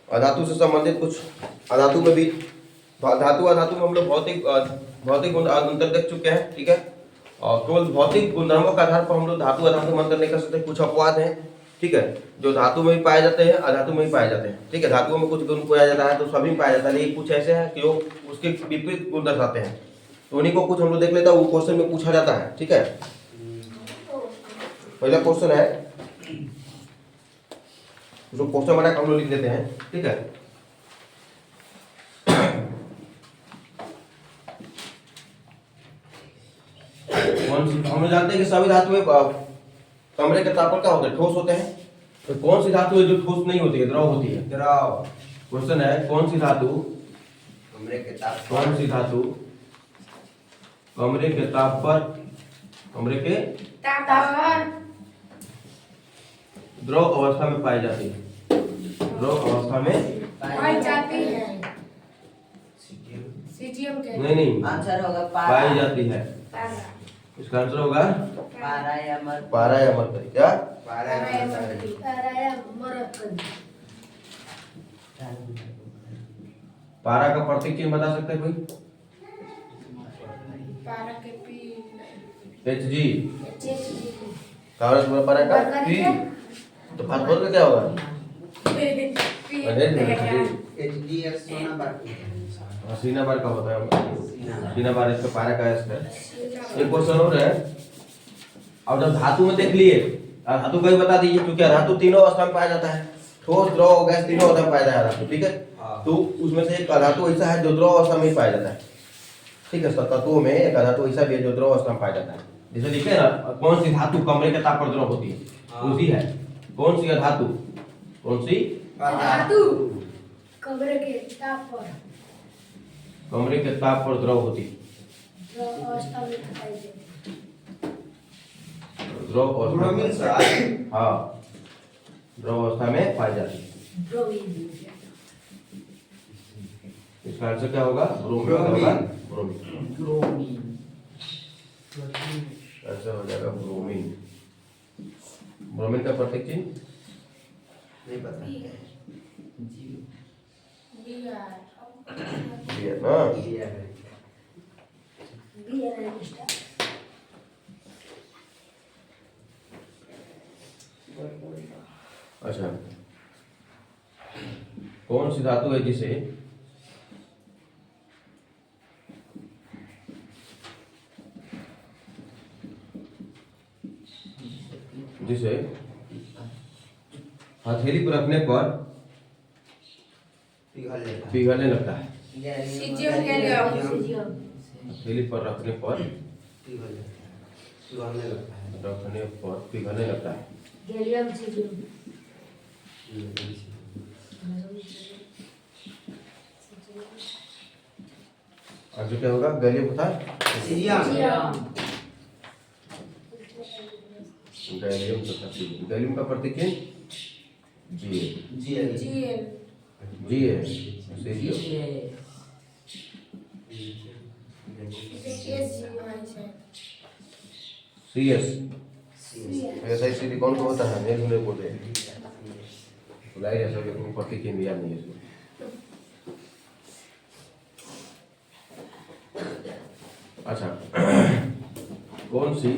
अधातु से संबंधित कुछ अधातु में भी धातु अधातु में हम लोग भौतिक गुण अंतर देख चुके हैं, ठीक है। और केवल भौतिक गुणधर्मों के आधार पर हम लोग धातु अधातु में अंतर नहीं कर सकते, कुछ अपवाद हैं, ठीक है, जो धातु में भी पाए जाते हैं अधातु में भी पाए जाते हैं, ठीक है। धातुओं में कुछ गुण पाया जाता है तो सभी में पाया जाता है, लेकिन कुछ ऐसे हैं कि जो उसके विपरीत गुण दर्शाते हैं, तो उन्हीं को कुछ हम लोग देख लेते हैं, वो क्वेश्चन में पूछा जाता है, ठीक है। पहला क्वेश्चन है, जो क्वेश्चन बना हम लोग लिख लेते हैं, ठीक है। हम लोग जानते हैं कि सभी धातुएं कमरे के तापमान क्या होते हैं, ठोस होते हैं। तो कौन सी धातु है जो ठोस नहीं होती है, द्रव होती है? द्रव। क्वेश्चन है, कौन सी धातु कमरे के ताप पर द्रव अवस्था में पाई जाती है, द्रव अवस्था में पाई जाती है। नहीं आंसर होगा पाई जाती है। इसका आंसर होगा पारा या मरकरी। क्या? पारा का प्रतीक चिन्ह बता सकते हैं कोई? Hg। कागज में पारा का P, तो फास्फोर का क्या होगा? सीना बार का होता है, सीना बार इसका पारा का है। एक क्वेश्चन और है, अब जब धातु में देख लिए, धातु का ही बता दीजिए, क्योंकि धातु तीनों अवस्था में पाया जाता है, ठोस द्रव गैस तीनों अवस्था में पाया जाता है धातु, ठीक है। तो उसमें से एक धातु ऐसा है जो द्रव अवस्था में ही पाया जाता है, ठीक है। तत्वों में एक धातु ऐसा भी है जो द्रव अवस्था में पाया जाता है। जैसे लिखे ना, कौन सी धातु कमरे के ताप पर द्रव होती है, उसी है। कौन सी धातु, कौन सी कमरे के ताप पर द्रव होती है, द्रव अवस्था, हाँ, द्रव अवस्था में पाई जाती है। इसका आंसर क्या होगा? ब्रोमीन। आंसर हो जाएगा ब्रोमीन। ब्रोमीन का प्रतीक चिन्ह नहीं पता ना। अच्छा, कौन सी धातु है जिसे हथेली पर रखने पर पिघलने लगता है? हथेली पर रखने पर पिघलने लगता है। आंसर क्या होगा? गैलियम तथा गैलियम का प्रतीक है CS। ऐसा ही सिलिकॉन को होता है, नहीं बोलते हैं बुलाई ऐसा भी प्रतीक चिन्ह याद नहीं है इसमें। अच्छा, कौन सी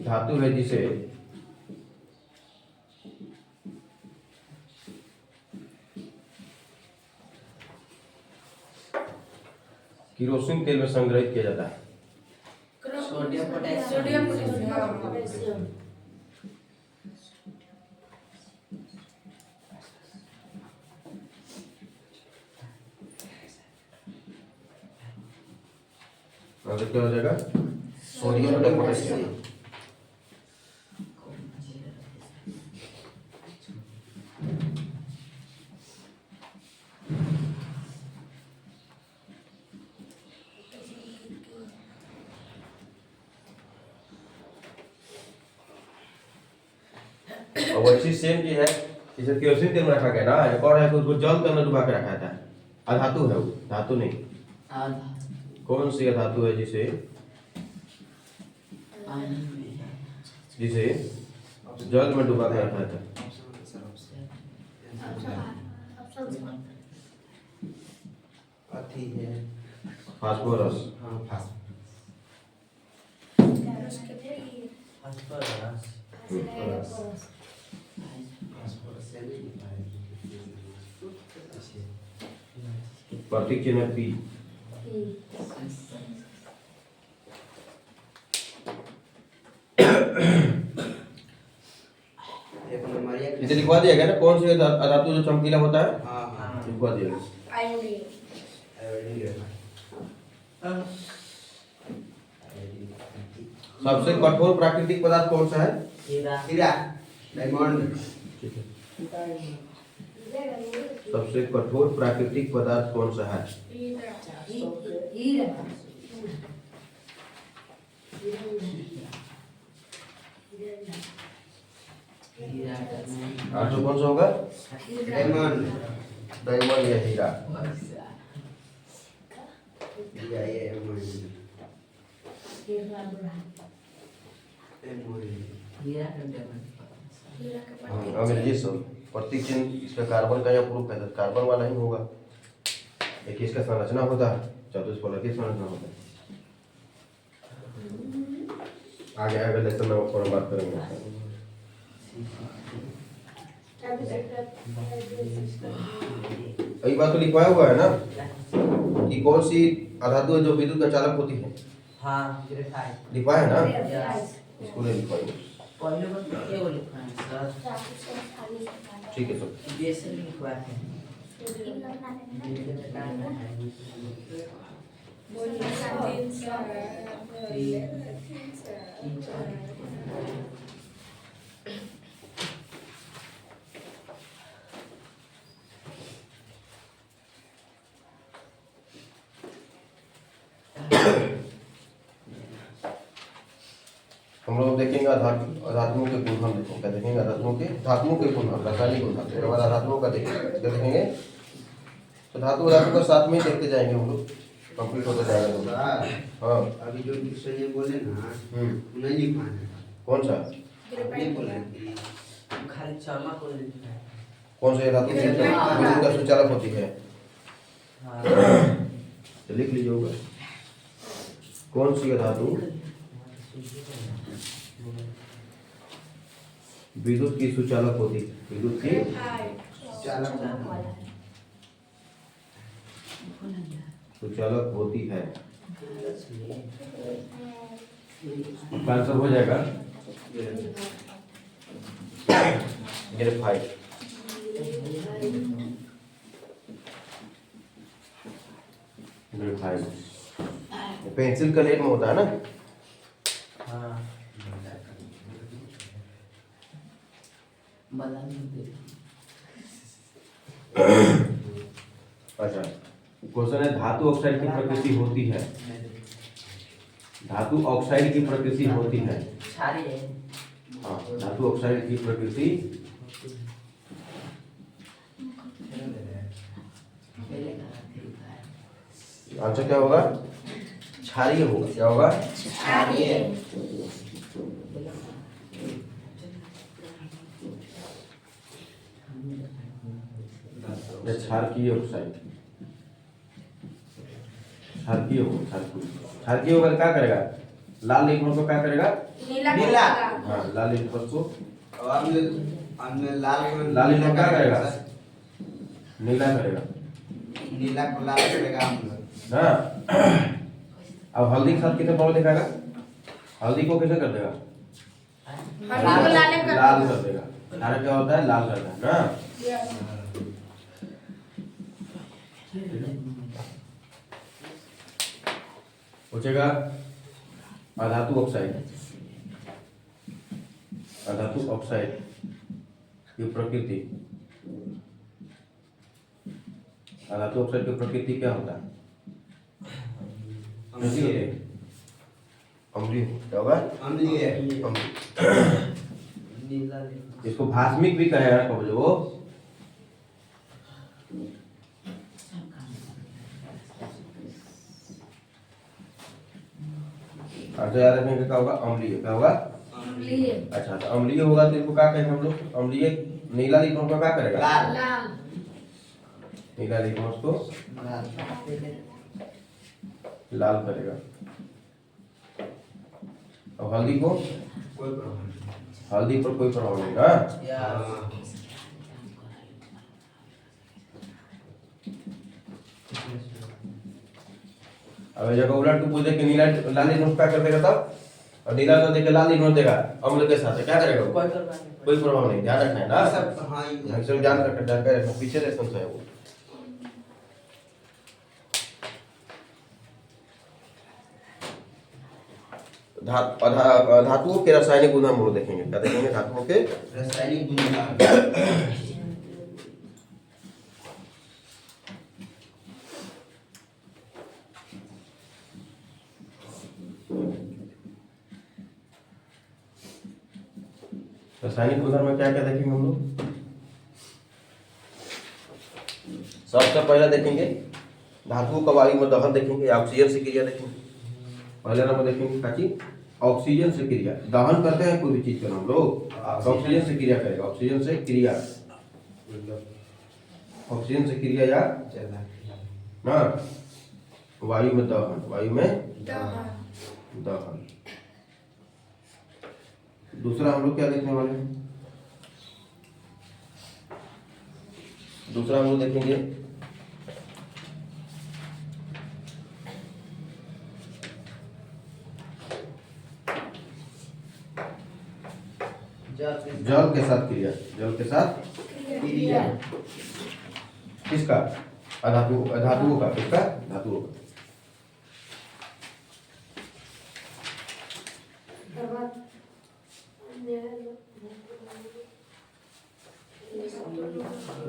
धातु है जिसे केरोसिन तेल में संग्रहित किया जाता है? Sodium potassium. क्या हो जाएगा? सोडियम और पोटेशियम। और वैसी सेम चीज है, जैसे केरोसिन तेल में रखा गया ना, एक और है तो उसको जल तेल में डुबा के रखा जाता है, अधातु है वो, धातु नहीं। कौन सी धातु है जिसे पानी में है। जिसे जल में डुबा के रखा था। अथी है फास्फोरस। हाँ फास्फोरस फास्फोरस है नहीं प्रतीक चिन्ह पी। एक नंबर एक इसे लिखवा दिया गया ना कौन से धातु जो चमकीला होता है, हाँ हाँ लिखवा दिया गया। आयोडीन। सबसे कठोर प्राकृतिक पदार्थ कौन सा है? हीरा हीरा डायमंड ठीक है। सबसे कठोर प्राकृतिक पदार्थ कौन सा है? हीरा डायमंड आंसर कौन सा होगा? डायमंड डायमंड या हीरा। हीरा डायमंड अंग्रेजी सब प्रतीक चिन्ह इसका कार्बन का या प्रूफ है तो कार्बन वाला ही होगा। एक इसका संरचना होता है, चतुष्फलक की संरचना होता है। आगे आगे लेसन में और बात करेंगे। यही बात तो लिखवाया हुआ है ना कि कौन सी अधातु है जो विद्युत का चालक होती है, हाँ ग्रेफाइट लिखवाया है ना, इसको नहीं लिखवाइए। पहले बात तो क्या लिखा है सर? ठीक है सर। जैसे लिखवा है हम लोग देखेंगे अधातुओं के गुणधर्म। देखो क्या देखेंगे? धातुओं के गुणधर्म, रासायनिक गुणधर्म। फिर बाद धातुओं का देखेंगे, क्या देखेंगे? तो धातु का साथ में ही देखते जाएंगे हम लोग, कंप्लीट होता जाएगा तो। हाँ अभी जो विषय ये बोले ना नहीं लिखा है। कौन सा? नहीं बोले कि खाली चमक को लिखा है। कौन सा धातु विद्युत का सुचालक होती है? हाँ तो लिख लीजिए होगा कौन सी धातु विद्युत की सुचालक होती है? विद्युत की सुचालक होती है। आंसर हो जाएगा ग्रेफाइट। ग्रेफाइट पेंसिल का लेड में होता है ना। हाँ बदल दे। अच्छा क्वेश्चन है धातु ऑक्साइड की प्रकृति होती है। धातु ऑक्साइड की प्रकृति होती है। क्षारीय है। हाँ धातु ऑक्साइड की प्रकृति आंसर क्या होगा? क्षारीय होगा। क्या होगा? क्षारकीय ऑक्साइड। क्षारकीय होगा। क्षारकीय होगा तो क्या करेगा? लाल लिक्विड को क्या करेगा? नीला। हाँ लाल लिक्विड को अब हमने लाल को लाल लिक्विड क्या करेगा? नीला करेगा। नीला को लाल करेगा हम लोग। हाँ अब हल्दी के साथ कितने पावर दिखाएगा? हल्दी को कैसे कर देगा? लाल कर देगा। क्षारक क्या होता है? लाल करता है ना। पूछेगा अधातु ऑक्साइड। अधातु ऑक्साइड की प्रकृति। अधातु ऑक्साइड की प्रकृति क्या होता है? अम्लीय। क्या होगा? अम्लीय। नीला इसको भास्मिक भी कहेगा कब जो और याद रखेंगे क्या होगा, अम्लीय। क्या होगा? अम्लीय। अच्छा, तो अम्लीय होगा तो इसको क्या कहेंगे हम लोग? अम्लीय नीला लिटमस को क्या करेगा? लाल। लाल। नीला लिटमस को लाल करेगा। और हल्दी को? कोई प्रभाव नहीं। हल्दी पर कोई प्रभाव नहीं। हाँ, या हाँ। अब जगह उलट के पूछ दे कि नीला लाल लिटमस क्या कर देगा तब, और नीला तो देखे लाल लिटमस देगा अम्ल के साथ, क्या करेगा वो? कोई करवा नहीं। कोई प्रभाव नहीं। ध्यान रखना है ना सब हाँ ये सब ध्यान रखना, जानकारी रखना, पीछे लेसन से है वो। धातुओं के रासायनिक गुण हम लोग देखेंगे। क्या देखेंगे? धातुओं के रासायनिक गुण। रासायनिक गुणधर्म में क्या क्या देखेंगे हम लोग? सबसे पहले देखेंगे धातुओं का वायु में दहन देखेंगे, ऑक्सीजन से क्रिया देखेंगे। पहले नंबर देखेंगे क्या चीज? ऑक्सीजन से क्रिया। दहन करते हैं कोई भी चीज का हम लोग, ऑक्सीजन से क्रिया करेगा। ऑक्सीजन से क्रिया, ऑक्सीजन से क्रिया या ना वायु में दहन, वायु में दहन। दूसरा हम लोग क्या देखने वाले हैं? दूसरा हम लोग देखेंगे जल के साथ क्रिया। जल के साथ क्रिया। किसका? धातुओं का। किसका? धातुओं का।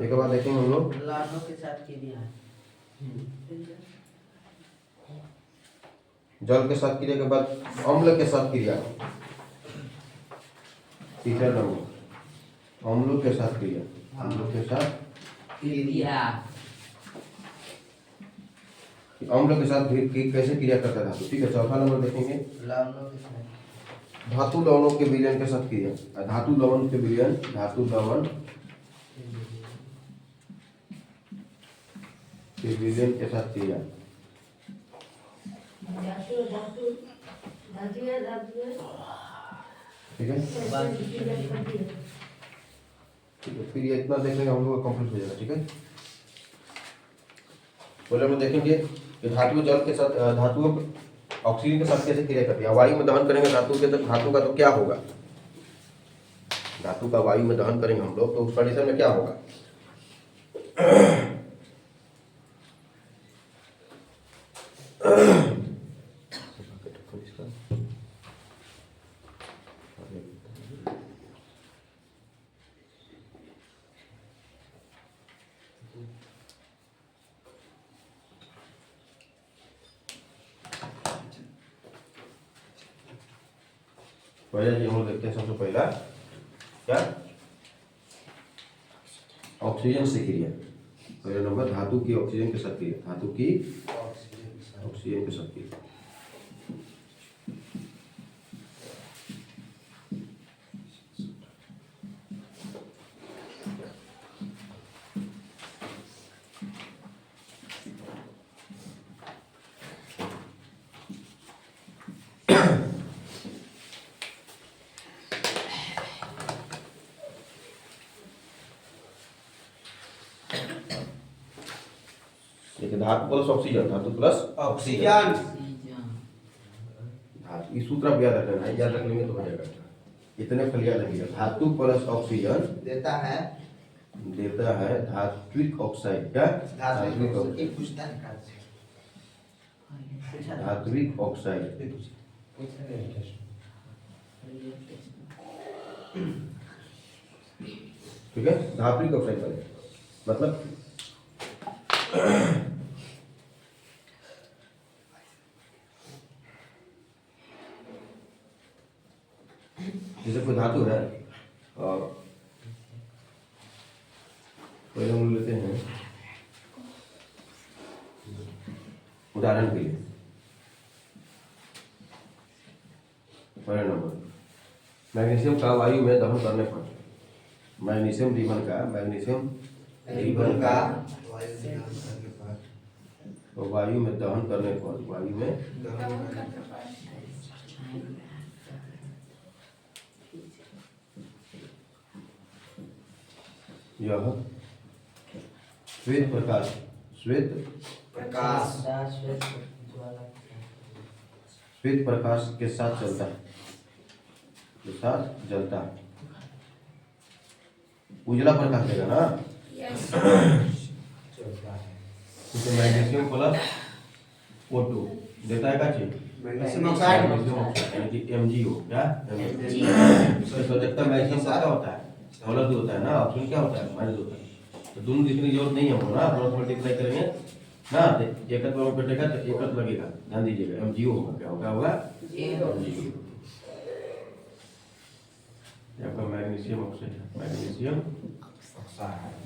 एक बार देखेंगे हम लोग लालों के साथ क्रिया है। जल के साथ क्रिया के बाद अम्ल के साथ क्रिया। तीसरा नंबर अम्लों के साथ क्रिया। अम्लों के साथ क्रिया अम्ल के साथ कैसे क्रिया करता है धातु। ठीक है, चौथा नंबर देखेंगे लालों के साथ धातु लवणों के विलयन के साथ क्रिया। धातु लवण के विलयन, धातु लवण के विलयन के साथ क्रिया। ठीक है, ठीक है, फिर ये इतना देखेंगे हम लोग कंप्लीट हो जाएगा। ठीक है, पहले हम देखेंगे कि धातु जल के साथ धातुओं ऑक्सीजन के साथ कैसे क्रिया करती है। वायु में दहन करेंगे धातु के, तो धातु का तो क्या होगा? धातु का वायु में दहन करेंगे हम लोग तो उस कंडीशन में क्या होगा? पहले जी हम लोग देखते हैं सबसे पहला क्या? ऑक्सीजन से क्रिया। पहला नंबर धातु की ऑक्सीजन के साथ क्रिया। धातु की ऑक्सीजन के साथ क्रिया। देखिए धातु प्लस ऑक्सीजन, धातु प्लस ऑक्सीजन। धातु, इस सूत्र आप याद रखना है, याद रख लेंगे तो हो जाएगा। इतने फल याद रखिएगा। धातु प्लस ऑक्सीजन देता है धात्विक ऑक्साइड। क्या? धात्विक ऑक्साइड। एक पूछता है काट से। धात्विक ऑक्साइड। ठीक है, धात्विक ऑक्साइड बने मतलब जैसे कोई धातु है और पहले हम लेते हैं उदाहरण के लिए पहले नंबर। मैग्नीशियम का वायु में दहन करने पर, मैग्नीशियम रिबन का रिबन का वायु में दहन करने पर वायु में दहन करने पर वायु में दहन करने पर यह श्वेत प्रकाश प्रकाश श्वेत प्रकाश के साथ जलता है, उजला प्रकाश देगा ना। यस चलता है। तो मैग्नीशियम प्लस O2 देता है क्या चीज? मैग्नीशियम ऑक्साइड यानी कि MgO क्या तो देखता मैग्नीशियम का क्या होता है, प्लस होता है ना, ऑप्शन क्या होता है, माइनस होता है। तो दोनों लिखने की जरूरत नहीं है हमको ना, क्रॉस मल्टीप्लाई करेंगे ना, एकत्र में कटेगा तो एकत्र लगेगा, ध्यान दीजिएगा। MgO होगा, क्या होगा MgO। यहाँ पर मैग्नीशियम ऑक्साइड है, मैग्नीशियम ऑक्साइड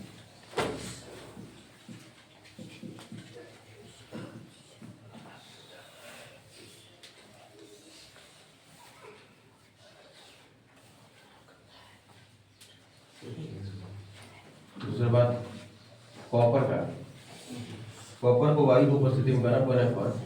दूसरी बात कॉपर का, कॉपर को वायु की उपस्थिति में गर्म करने पर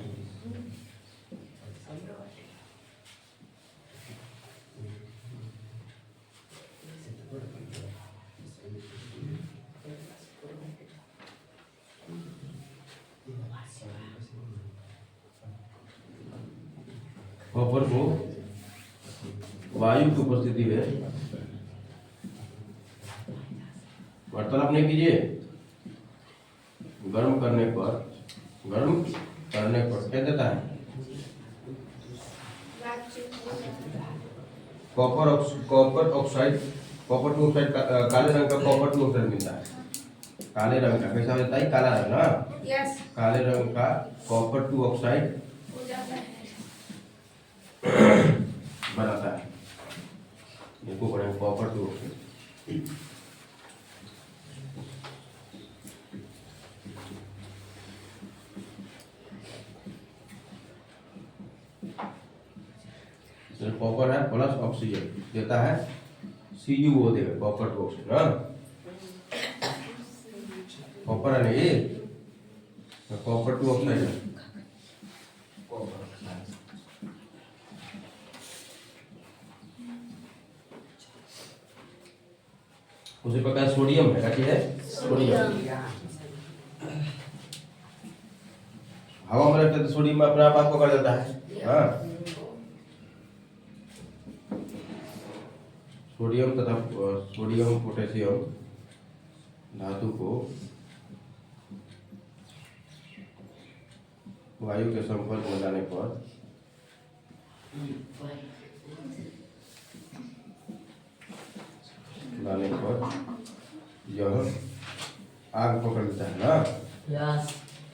कॉपर को वायु की उपस्थिति में वार्तालाप नहीं कीजिए, गर्म करने पर क्या देता है, कॉपर ऑक्साइड काले रंग का कॉपर टू ऑक्साइड मिलता है, काले रंग का कैसा होता है, काला रंग ना, यस काले रंग का कॉपर टू ऑक्साइड हो जाता है। बनाता है। देखो पढ़ेंगे कॉपर टू ऑक्साइड। कॉपर है प्लस ऑक्सीजन देता है CuO देगा, कॉपर टू ऑक्सीजन ना, कॉपर है ना ये, कॉपर टू ऑक्साइड है। उसी प्रकार सोडियम है, क्या है सोडियम, हवा में रहता है तो सोडियम अपने आप पकड़ लेता है, हाँ। सोडियम तथा सोडियम पोटेशियम धातु को वायु के संपर्क में लाने पर यह आग पकड़ लेता है ना,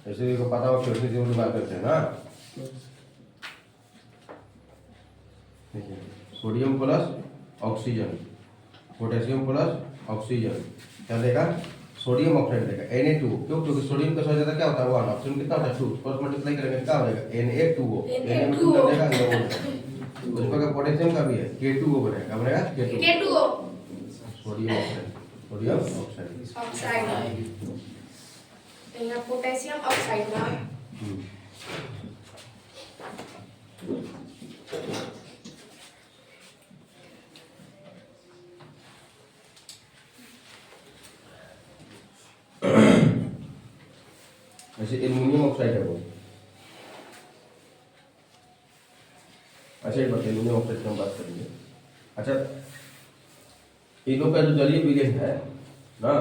ऐसे को पता हो कि बात करते हैं ना। Sodium plus oxygen, potassium plus oxygen क्या देगा, सोडियम ऑक्साइड देगा Na2। क्यों, क्योंकि सोडियम का सोचा क्या होता है 1, ऑक्सीजन कितना होता है 2, क्रॉस मल्टीप्लाई करेंगे क्या हो जाएगा Na2O, Na2O देगा उस पर पोटेशियम का भी है K2O बनेगा, क्या बनेगा K2O सोडियम ऑक्साइड ऑक्साइड, यहाँ पोटेशियम ऑक्साइड ना। ऐसे एल्युमिनियम ऑक्साइड है वो। अच्छा एक बात, एल्युमिनियम ऑक्साइड की हम बात करेंगे। अच्छा इन लोग का जो जलीय विलयन है ना,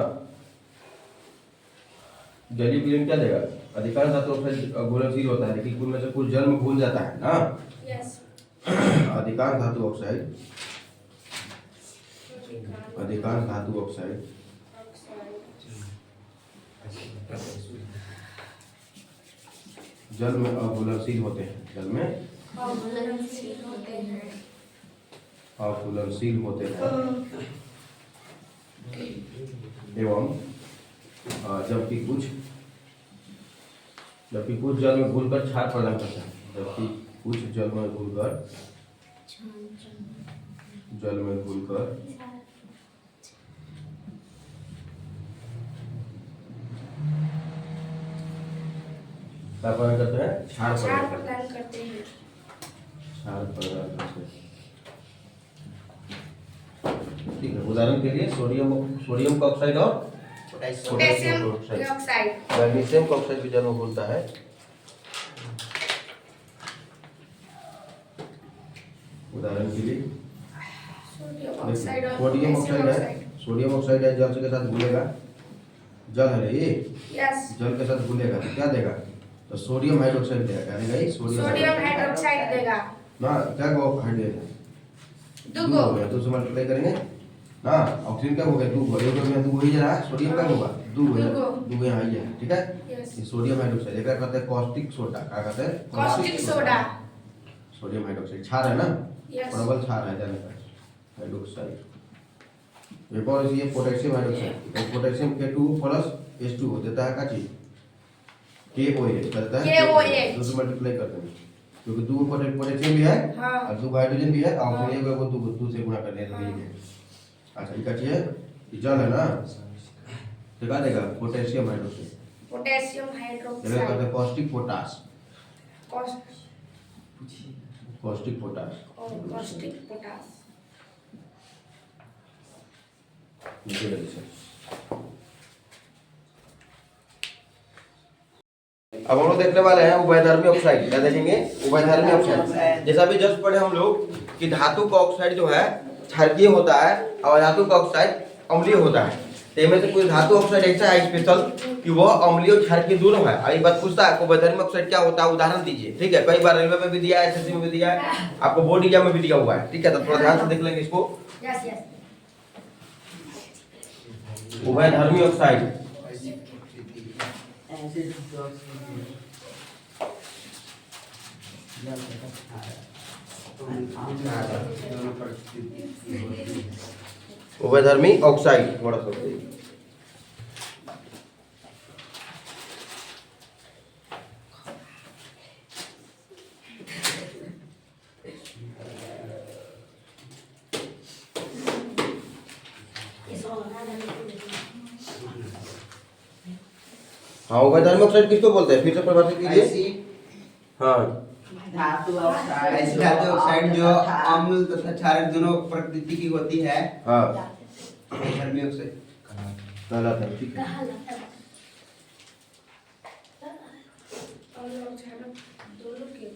जलीय विलयन क्या देगा, अधिकांश धातु ऑक्साइड घुलनशील होता है, लेकिन कुछ में से कुछ जल में घुल जाता है ना। यस अधिकांश धातु ऑक्साइड जल में अघुलनशील होते हैं, अघुलनशील होते हैं एवं जबकि कुछ जल में घुलकर क्षार प्रदान करते हैं, जबकि कुछ जल में घुलकर जल में घुलकर क्या प्रदान करते हैं? क्षार क्षार प्रदान प्रदान करते हैं। क्षार प्रदान करते हैं। ठीक है, उदाहरण के लिए सोडियम का ऑक्साइड और पोटेशियम ऑक्साइड। मैग्नीशियम का ऑक्साइड भी जल में घुलता है। उदाहरण के लिए सोडियम ऑक्साइड और सोडियम पोटेशियम ऑक्साइड है, सोडियम ऑक्साइड है, जल के साथ घुलेगा, जल है ये, यस, जल के साथ घुलेगा तो क्या देगा? तो सोडियम हाइड्रोक्साइड देगा। क्या देगा ये? सोडियम हाइड्रोक्साइड देगा। ना क्या को हाइड देगा? दूगो हो गया, तो उससे मल्टीप्लाई करेंगे ना, ऑक्सीजन क्या हो गया? दो हो, एक में दो ही जा रहा है, सोडियम क्या होगा? दो हो गया, दो यहाँ ही है, ठीक है। यस, ये सोडियम हाइड्रोक्साइड एक कहते हैं कॉस्टिक सोडा। क्या कहते हैं? Caustic soda. सोडियम हाइड्रोक्साइड क्षार है ना, यस, प्रबल क्षार है जाने का हाइड्रोक्साइड। एक और ये पोटेशियम हाइड्रोक्साइड, तो पोटेशियम K2 प्लस H2 हो देता है क्या चीज? KOH करता है, KOH। दो से मल्टीप्लाई करते हैं क्योंकि दो पोटेशियम भी है हाँ, और दो हाइड्रोजन भी है, हाँ। ऑक्सीजन एक को दो से गुणा करने हाँ। है। अच्छा ये क्या चीज है? ये जल है ना, तो क्या देगा? Potassium hydroxide. पोटेशियम ये कहते हाइड्रोक्साइड। हैं caustic potash, caustic caustic potash. Potash. नीचे लगी सर। अब हम लोग देखने वाले हैं उभयधर्मी ऑक्साइड। क्या देखेंगे? उभयधर्मी ऑक्साइड। जैसा भी जस्ट पढ़े हम लोग कि धातु का ऑक्साइड जो है क्षारकीय होता है और धातु का ऑक्साइड अम्लीय होता है। तो इनमें से कोई धातु ऑक्साइड ऐसा है स्पेशल कि वह अम्लीय और क्षारकीय दोनों है। और ये बात पूछता है आपको उभयधर्मी ऑक्साइड क्या होता है, उदाहरण दीजिए। ठीक है, कई बार रेलवे में भी दिया है, एसएससी में भी दिया है, आपको बोर्ड एग्जाम में भी दिया हुआ है। ठीक है, तो थोड़ा ध्यान से देख लेंगे इसको। यस, यस, उभयधर्मी ऑक्साइड ऐसे दोनों परिस्थिति उभयधर्मी ऑक्साइड थोड़ा सा हाँ, उभयधर्मी ऑक्साइड किसको बोलते हैं? फिर से परिभाषित कीजिए। ऐसी हाँ, धातु ऑक्साइड, ऐसी धातु ऑक्साइड जो अम्ल तथा क्षारक दोनों प्रकृति की होती है, हाँ धर्मी ऑक्साइड कहलाता है। ठीक है, दोनों के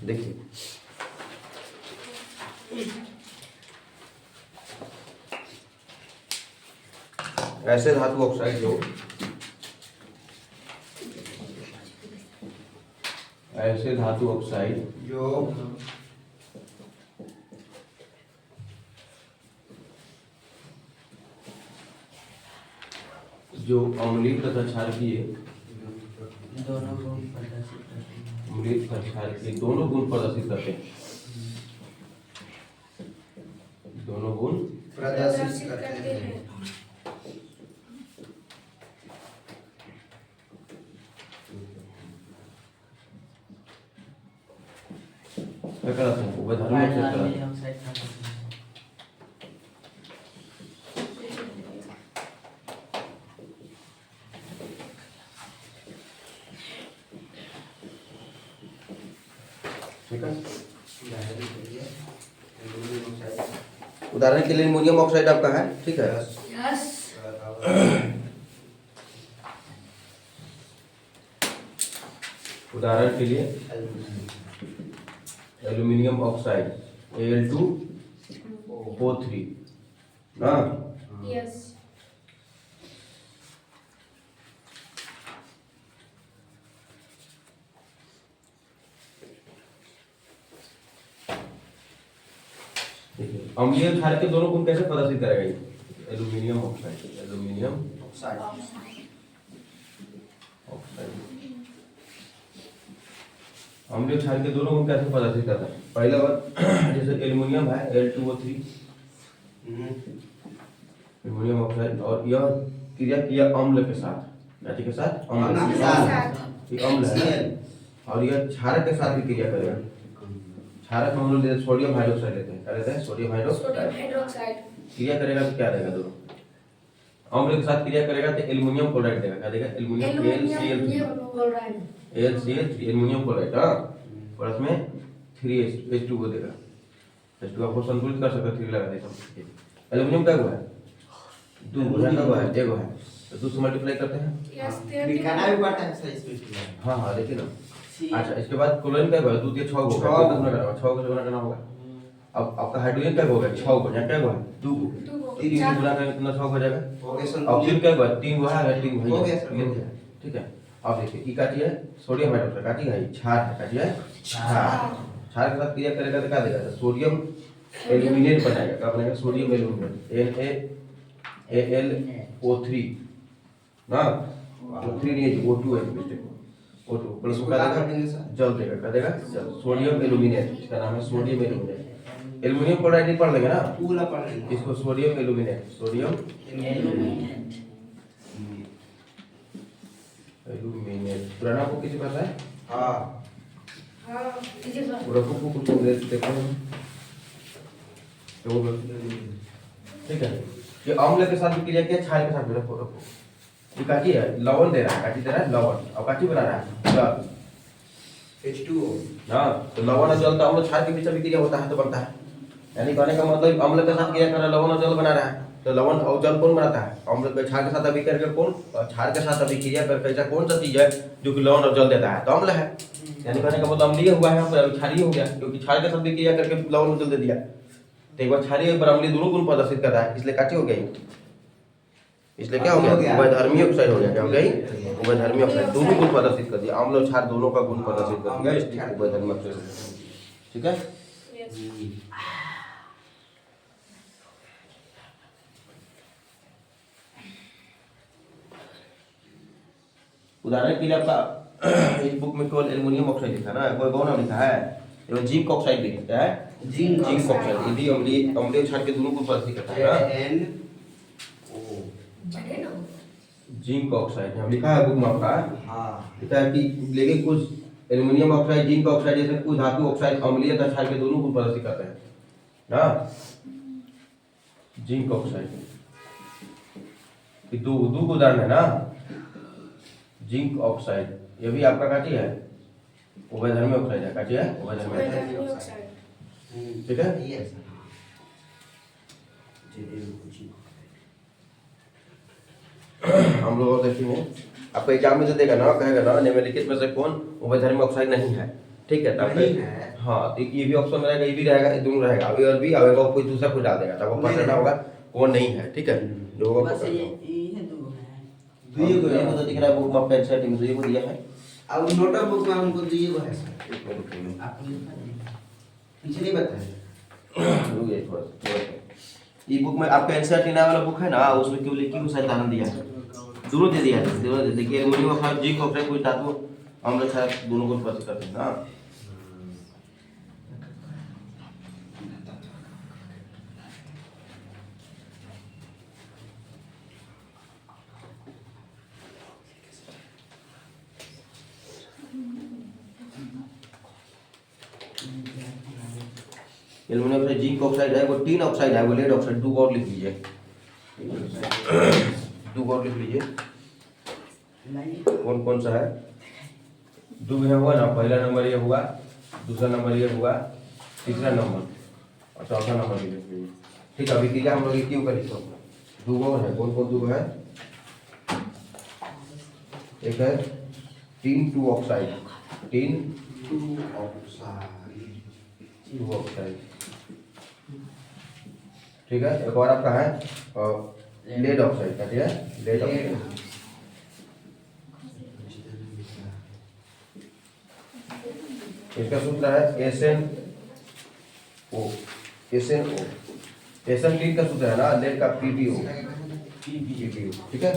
देखिए ऐसे धातु ऑक्साइड जो ऐसे धातु ऑक्साइड जो जो अम्लीय तथा क्षारकीय दोनों गुण प्रदर्शित करते हैं। अम्लीय तथा क्षारकीय दोनों गुण प्रदर्शित करते हैं। दोनों गुण प्रदर्शित करते हैं। क्या कहलाते हैं? उभयधर्मी ऑक्साइड कहलाते उभयधर्मी हैं। ऑक्साइड कहलाते हैं। ठीक है, उदाहरण के लिए अमोनियम ऑक्साइड आपका है। ठीक है, यस, उदाहरण के लिए एल्यूमिनियम ऑक्साइड Al2O3 ना, यस, देखिए अम्लीय क्षार के दोनों गुण कैसे प्रदर्शित करेगा ये? Aluminium oxide, aluminium oxide oxide अम्लीय क्षार के दोनों गुण कैसे प्रदर्शित करता है? पहला बात जैसे एल्यूमिनियम है Al2O3 एल्यूमिनियम ऑक्साइड, और यह क्रिया किया अम्ल के साथ, क्या के साथ? अम्ल के साथ। ये अम्ल है और यह क्षारक के साथ भी क्रिया करेगा। क्षारक में हम लोग लेते सोडियम हाइड्रोक्साइड लेते हैं, क्या लेते हैं? Sodium sodium hydroxide. हाइड्रोक्साइड क्रिया करेगा तो क्या रहेगा? दोनों अम्ल के साथ क्रिया करेगा तो एल्यूमिनियम क्लोराइड देगा, क्या देगा? Aluminium chloride AlCl3 aluminium chloride, हाँ, और इसमें 3H2O देगा। H2O को संतुलित कर सकता है, 3 लगा देगा। एल्यूमिनियम क्या हुआ है? 2 गुना का हुआ है, 1 हुआ है, तो 2 से मल्टीप्लाई करते हैं। यस दिखाना भी पड़ता है सही इसमें। हाँ हाँ देखिए ना। अच्छा इसके बाद क्लोरीन क्या हुआ? 2 दिया 6 को, 6 गुना करना होगा। अब आपका हाइड्रोजन क्या होगा? 6 गुना क्या हुआ? 2 को 3 गुना करेंगे कितना? 6 हो जाएगा। हो गया अब संतुलित। फिर क्या हुआ? 3 हुआ है, 3 हो गया सर। ठीक है। अब देखिए ई काटी है सोडियम हाइड्रोक्साइड, काटी है क्षार है, काटी है क्षार। क्षार के साथ क्रिया करेगा तो क्या देगा? तो सोडियम एल्यूमिनेट बनाएगा, क्या बनेगा? सोडियम एल्यूमिनेट NaAlO3 ना, O3 नहीं है, O2 है, मिस्टेक O2 प्लस इसको क्या क्या देगा? कर देंगे सर? जल देगा, क्या देगा? जल। सोडियम एल्यूमिनेट, इसका नाम है सोडियम एल्यूमिनेट। एल्यूमिनियम क्लोराइड नहीं पढ़ लेंगे ना, पूरा पढ़ लेंगे। इसको सोडियम एल्यूमिनेट, सोडियम एल्यूमिनेट। पुराना को किसी पता है? हाँ हाँ ठीक है सर पूरा को कुछ देखो तो वो ठीक है। ये अम्ल के साथ भी क्रिया किया, क्षार के साथ भी। रखो ये काटी है, लवण दे रहा है, काटी दे रहा है लवण, और काटी बना रहा है जल। H2O हाँ तो लवण और जल तो अम्ल क्षार के बीच में क्रिया होता है तो बनता है, यानी कहने का मतलब अम्ल के साथ क्रिया कर रहा है, लवण और जल बना रहा है। तो लवण और जल कौन बनाता है? अम्ल के क्षार के साथ अभी करके कौन? क्षार के साथ अभी क्रिया करके ऐसा कौन सा चीज है जो कि लवण और जल देता है? तो अम्ल है। यानी कहने का मतलब अम्लीय हुआ है, यहाँ पर क्षारीय हो गया, क्योंकि क्षार के साथ भी क्रिया करके लवण और जल दे दिया। तो एक बार क्षारीय एक बार अम्लीय दोनों गुण प्रदर्शित कर रहा है, इसलिए काटी हो गई। इसलिए क्या हो गया? उभयधर्मी ऑक्साइड हो गया। क्या हो गई? उभयधर्मी ऑक्साइड, दोनों गुण प्रदर्शित कर दिया, अम्ल और क्षार दोनों का गुण प्रदर्शित कर दिया, इसलिए उभयधर्मी ऑक्साइड। ठीक है। यस उदाहरण के लिए आपका इस बुक में केवल एल्युमिनियम ऑक्साइड लिखा ना, कोई गौण लिखा है, ये जिंक ऑक्साइड भी लिखा है, जिंक ऑक्साइड। यदि अम्लीय क्षार के दोनों को प्रदर्शित करता है ना, NO चले ना जिंक ऑक्साइड यहाँ लिखा है बुक में आपका, हाँ लिखा है कि लेकिन कुछ एल्युमिनियम ऑक्साइड, जिंक ऑक्साइड जैसे कुछ धातु ऑक्साइड अम्लीय तथा क्षार के दोनों को प्रदर्शित करते हैं ना। जिंक ऑक्साइड दो उदाहरण है ना। जिंक ऑक्साइड ये भी आपका काटी है, उभयधर्मी ऑक्साइड है, काटी है उभयधर्मी। उभयधर्मी ऑक्साइड ठीक है। यस हम लोग और देखेंगे आपको एग्जाम में जो देगा ना, कहेगा ना निम्नलिखित में से कौन उभयधर्मी ऑक्साइड नहीं है, ठीक है। तब नहीं है। हाँ तो ये भी ऑप्शन रहेगा, ये भी रहेगा, ये दोनों रहेगा, अभी और भी आएगा, कोई दूसरा कुछ डाल देगा, तब आपको पता होगा कौन नहीं है, ठीक है। जो होगा बस पकड़ ये लो। ये दो है। दुइये को तो दिख रहा है बुक में, पेन सेटिंग दुइये को दिया है। अब नोटबुक बुक में हमको दिए को है सर, एक मिनट रुकिए। आप लिखा दीजिए। पीछे नहीं बताया। रुकिए थोड़ा सा। ये बुक में आपका एनसीईआरटी वाला बुक है ना, उसमें केवल एक ही को उदाहरण दिया है, दोनों दे दिया है, दोनों दे देखिए एल्युमिनियम ऑक्साइड, जिंक ऑक्साइड, कुछ धातु अम्ल क्षार दोनों को प्रदर्शित करते हैं ना। एल्युमिनियम ऑक्साइड, जिंक ऑक्साइड है, वो टिन ऑक्साइड है, वो लेड ऑक्साइड, दो और लिख लीजिए, दो और लिख लीजिए। कौन कौन सा है? दो है हुआ ना, पहला नंबर ये हुआ, दूसरा नंबर ये हुआ, तीसरा नंबर और चौथा नंबर भी लिख लीजिए। ठीक है। अभी क्रिया हम लोग क्यों करें? दो और है, कौन कौन दो है? एक है tin 2 oxide, tin 2 oxide, 2 oxide, ठीक है। एक और आपका है लेड ऑक्साइड, क्या है? Lead oxide. इसका सूत्र है SnO, SnO, एसन लीड का सूत्र है ना, लेड का PbO, ठीक है,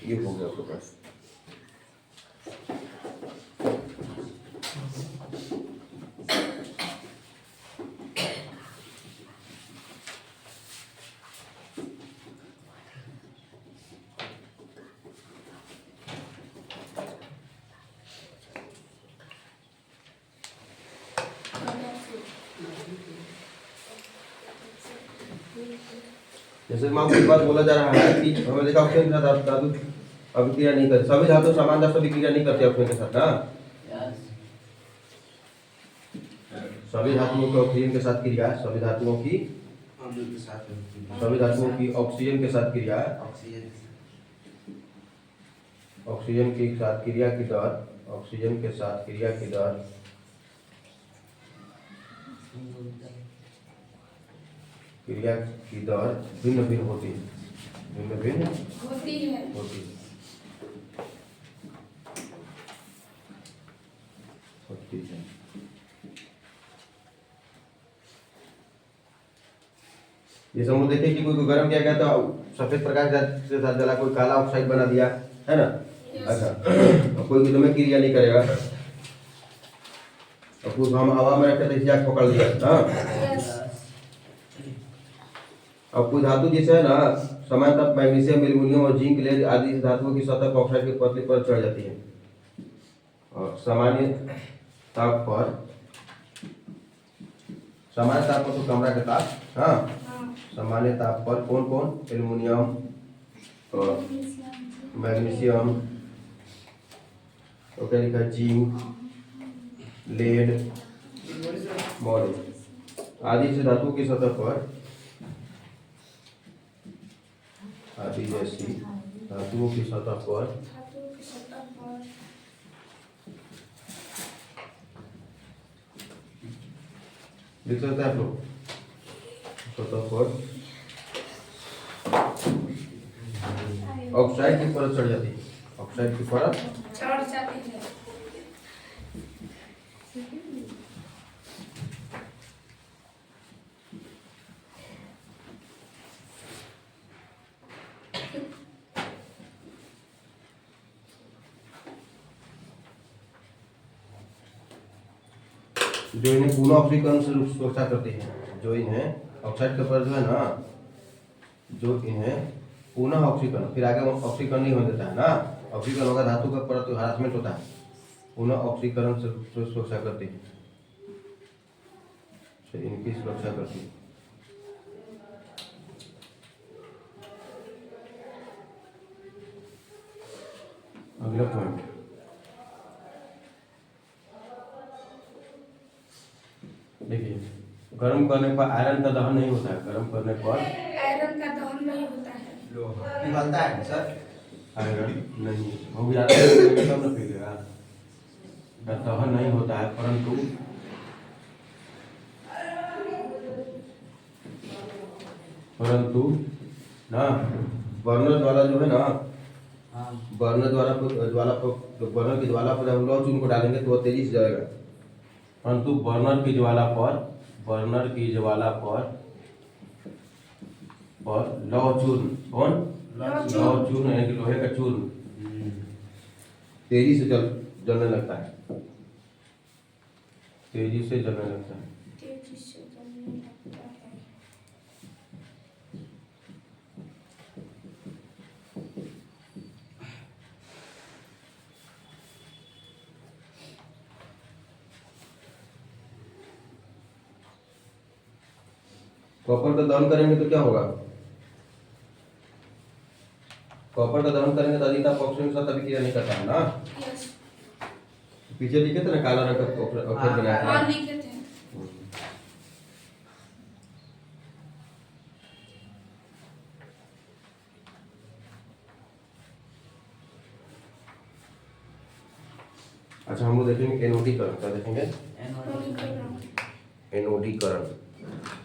ये हो गया आपके पास। जैसे मां एक बात बोला जा रहा है कि हमें देखा ऑक्सीजन के साथ धातु अभिक्रिया नहीं करते, सभी धातु समान दर से अभिक्रिया नहीं करते ऑक्सीजन के साथ ना, सभी धातुओं के ऑक्सीजन के साथ क्रिया, सभी धातुओं की अम्ल के साथ सभी धातुओं की ऑक्सीजन के साथ क्रिया, ऑक्सीजन के साथ क्रिया की दर, ऑक्सीजन के साथ क्रिया की दर क्रिया की दर भिन्न भिन्न होती है, भिन्न भिन्न होती है। होती है, होती है। जैसे हम लोग देखे कि कोई गर्म किया गया तो सफेद प्रकाश से साथ जला, कोई काला ऑक्साइड बना दिया है ना, अच्छा, और कोई एकदम क्रिया नहीं करेगा, और कुछ हम हवा में रखे तो इसे आग पकड़ लिया, हाँ। यस। अब कोई धातु जैसे है ना, सामान्यतः मैग्नीशियम, एल्युमिनियम और जिंक, लेड आदि धातुओं की सतह पर ऑक्साइड की पतली परत चढ़ जाती है, और सामान्य ताप पर तो कमरा के ताप, हाँ, हाँ। सामान्य ताप पर कौन कौन, एल्युमिनियम और मैग्नीशियम, और क्या लिखा है, जिंक, लेड, मॉलिब्डेनम आदि से धातुओं की सतह पर, आदि जैसी धातुओं की सतह पर धातुओं की सतह पर लिख सकते हैं आप लोग, सतह पर ऑक्साइड की परत चढ़ जाती है, ऑक्साइड की परत चढ़ जाती है। जो इन्हें पुनः ऑक्सीकरण से सुरक्षा करती है, जो इन्हें ऑक्साइड के पर जो है ना, जो इन्हें पुनः ऑक्सीकरण, फिर आगे ऑक्सीकरण नहीं होने देता है ना, ऑक्सीकरण होगा धातु का परत हरासमेंट होता है, पुनः ऑक्सीकरण से सुरक्षा करती है, इनकी सुरक्षा करती है। अगला पॉइंट, देखिए, गर्म करने पर आयरन का दहन नहीं होता है, गर्म करने पर आयरन का दहन नहीं होता है। लोहा पिघलता है सर, आयरन नहीं हो जाता है, तब न पिघलेगा, दहन नहीं होता है, परंतु ना बर्नर द्वारा जो है ना, बर्नर द्वारा बर्नर की ज्वाला पर जब लौ चून को डालेंगे तो वो तेजी से जलेगा, परंतु बर्नर की ज्वाला पर लौ चूर्ण, कौन, लौ चूर्ण यानी कि लोहे का चूर्ण तेजी से जलने लगता है, तेजी से जलने लगता है। तेजी से जलने लगता है। कॉपर का दहन करेंगे तो क्या होगा, कॉपर का दहन करेंगे तो अधिकता ऑक्सीजन के साथ अभिक्रिया नहीं करता है ना, यस। पीछे लिखे थे ना काला रंग का ऑक्साइड बनाया था, और लिखे थे। अच्छा हम लोग देखेंगे एनोडीकरण, क्या देखेंगे, एनोडीकरण,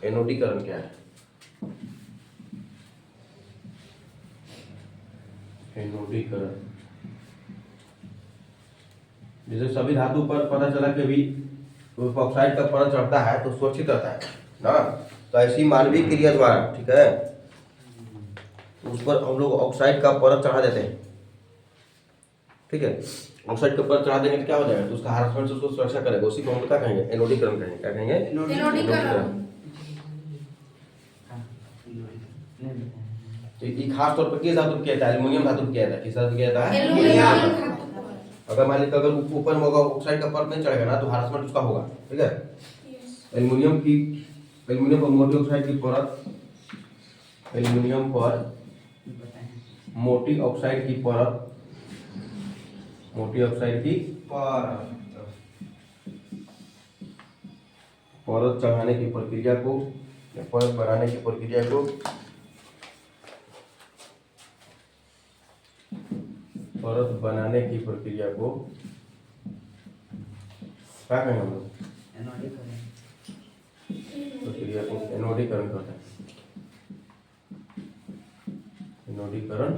एनोडीकरण क्या है, एनोडीकरण, जैसे सभी धातु पर पता चला कि अभी तो उस पर ऑक्साइड का परत चढ़ता है तो सुरक्षित रहता है ना। तो ऐसी मानवीय क्रिया द्वारा, ठीक है, उस पर हम लोग ऑक्साइड का परत चढ़ा देते हैं, ठीक है। ऑक्साइड का परत चढ़ा देंगे तो क्या हो जाएगा, तो उसका हारासमेंट से उसको सुरक्षा करेगा, उसी को हम लोग क्या कहेंगे, एनोडीकरण कहेंगे। क्या कहेंगे? एनोडीकरण। तो ये खास तौर पर किस धातु में किया था? एल्युमिनियम धातु में किया था। किस धातु में किया था? एल्युमिनियम धातु पर। अगर मान लीजिए अगर ऊपर में होगा ऑक्साइड का परत नहीं चढ़ेगा ना तो हारासमेंट उसका होगा, ठीक है। यस। एल्युमिनियम पर मोटी ऑक्साइड की परत, एल्युमिनियम पर मोटी ऑक्साइड की परत, मोटी ऑक्साइड की परत चढ़ाने की प्रक्रिया को या परत बनाने की प्रक्रिया को क्या कहेंगे हम लोग? प्रक्रिया को एनोडीकरण कहते हैं। एनोडीकरण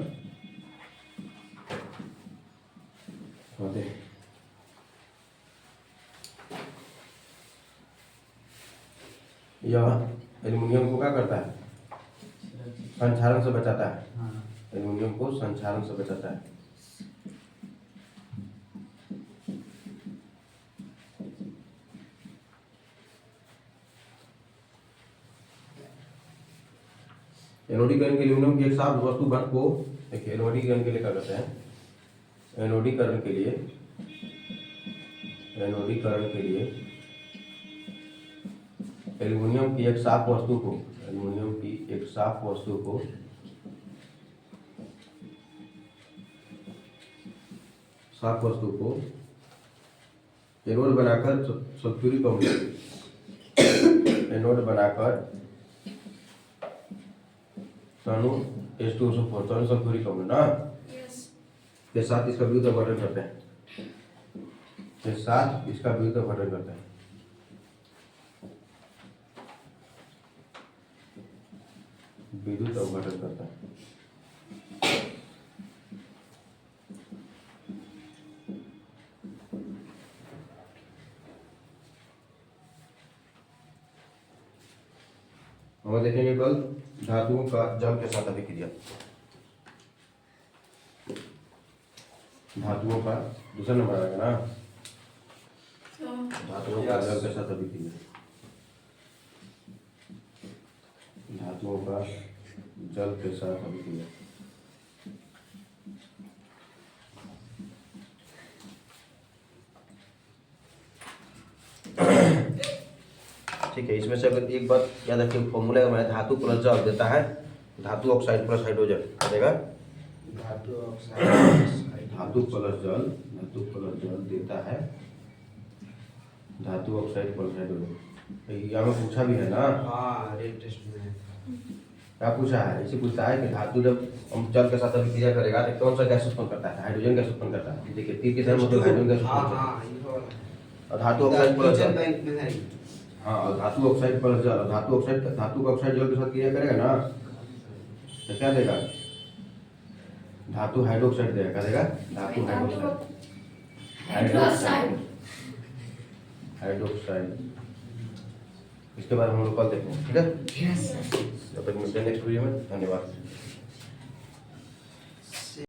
कहते हैं। यह एल्युमिनियम को क्या करता है? संक्षारण से बचाता है। एल्युमिनियम को संक्षारण से बचाता है। एनोडीकरण के एल्युमिनियम की एक साफ वस्तु बन को देखिए, एनोडीकरण के लिए क्या करते हैं? एनोडीकरण के लिए एल्युमिनियम की एक साफ वस्तु को, एल्युमिनियम की एक साफ वस्तु को एनोड बनाकर सल्फ्यूरिक अम्ल, एनोड बनाकर तनु H2SO4 तनु सल्फ्यूरिक अम्ल ना यस। के साथ इसका विद्युत अपघटन करते हैं, के साथ इसका विद्युत अपघटन करते हैं। विद्युत अपघटन करता है। हम देखेंगे कल धातुओं का जल के साथ अभिक्रिया। धातुओं का दूसरा नंबर आएगा ना, धातुओं का जल के साथ अभिक्रिया। धातुओं का जल के साथ अभिक्रिया। ठीक है, इसमें से अगर एक बात याद रखिए, फॉर्मूला में धातु प्लस जल देता है धातु ऑक्साइड प्लस हाइड्रोजन, क्या देगा? धातु प्लस जल देता है धातु ऑक्साइड प्लस हाइड्रोजन। यहाँ में पूछा भी है ना, क्या पूछा है? इसे पूछता है कि धातु जब हम जल के साथ अभिक्रिया करेगा तो कौन सा गैस उत्पन्न करता है? हाइड्रोजन गैस उत्पन्न करता है। देखिए तीर के साथ मतलब हाइड्रोजन गैस उत्पन्न करता है। और धातु ऑक्साइड प्लस जल, हाँ, और धातु ऑक्साइड प्लस जल, धातु का ऑक्साइड जल के साथ क्रिया करेगा ना तो क्या देगा? धातु हाइड्रोक्साइड देगा। क्या देगा? धातु हाइड्रोक्साइड। इसके बारे में हम लोग कल देखेंगे, ठीक है। जब तक मिलते हैं नेक्स्ट वीडियो में, धन्यवाद।